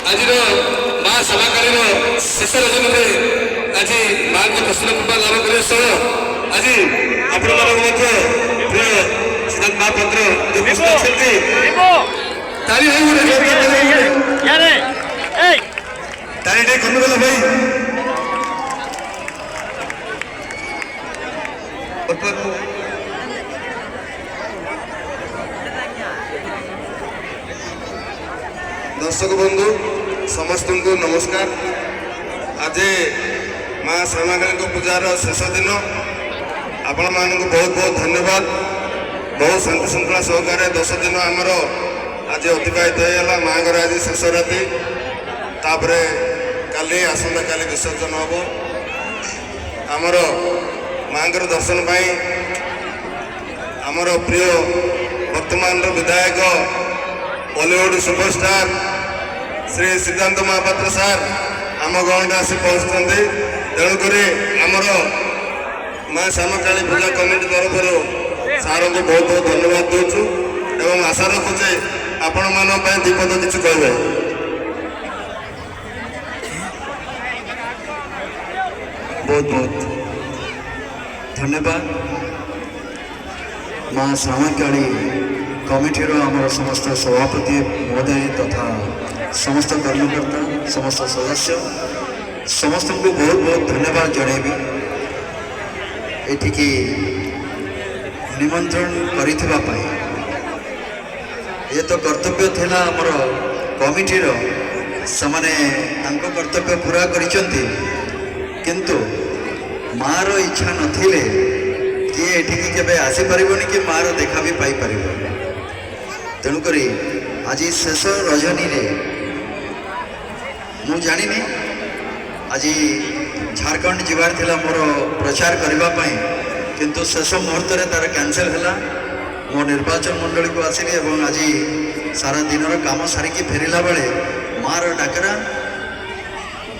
आज माँ समाकाली शेष रजन में आज माँ को प्रश्न कृपा लाभ करने सह आज आपण प्रिय सिद्धांत महापात्र जो पुष्प ताली ताली कमिगला भाई दर्शक बंधु समस्त को नमस्कार। आज माँ श्यामाकाली पूजार शेष दिन आपण मान बहुत बहुत धन्यवाद। बहुत शांति श्रृंखला सहकार 10 दिन आमर आज अतिबाहित होगा माँ आज शेष राति तापर काली आसंता काली विसर्जन हम आमर माँ दर्शन पाई आमर प्रिय वर्तमान विधायक बॉलीवुड सुपरस्टार श्री सिद्धांत महापात्र सार आम गाँव आसी पहुँचते तेणुक आमर माँ श्यामाकाली पूजा कमिटी तरफ सार को बहुत बहुत धन्यवाद दूचु एवं आशा रखुचे आपण मान दीपद किसी कहे बहुत बहुत धन्यवाद। माँ श्यामाकाली कमिटीर आमर समस्त सभापति महोदय तथा समस्त कर्मकर्ता समस्त सदस्य समस्त को बहुत बहुत धन्यवाद जनइबी एठिकी निमंत्रण करिथिबा पाई। ये तो कर्तव्य थिला आमर कमिटीर समाने तांको कर्तव्य पूरा करिसंती किंतु मार इच्छा नथिले कि एठिकी केबे आसी परिबोनी कि मार देखा भी पाई परिबोनी। तेणुक आज शेष रजनी रे मु जानी आज झारखंड जीवार थिला मोर प्रचार करने किंतु शेष मुहूर्त तार कैंसल है मो निर्वाचन मंडली को आसिली एवं आज सारा दिन काम सारिकी फेरला बेले मार डाकरा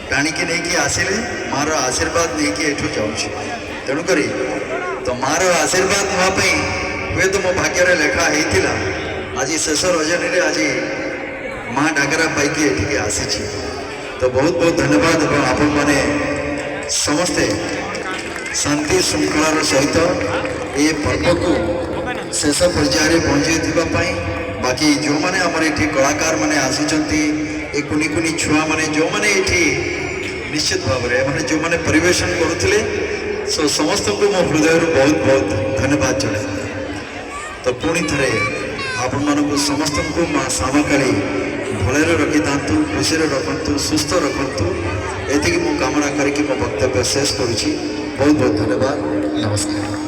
टाणिकी नहीं आसिले मार आशीर्वाद नहीं एठू जाऊँ। तेणुक तो मार आशीर्वाद नापी हुए तो मो भाग्य लेखा होता आज शेष रजनी रे आज माँ डाकरा पाई ये आसी। तो बहुत बहुत धन्यवाद आपण मैंने समस्ते शांति श्रृंखलार सहित ये पर्व को शेष पर्यायर पहुँचाई बाकी जो मैंने आमर ये कलाकार मैंने आसी कुनी कुनी छुआ मैंने जो मैंने ये निश्चित भाव में जो मैंने परिवेशन करुले सो समस्त को मो हृदय बहुत बहुत धन्यवाद जनाए। तो पुणी थे आपण मानक समस्त को माँ श्यामाकाली भले रखी था खुशी रखु सुस्थ रखु ये मु कामना करके मो वक्तव्य शेष करुँची। बहुत बहुत धन्यवाद। नमस्कार।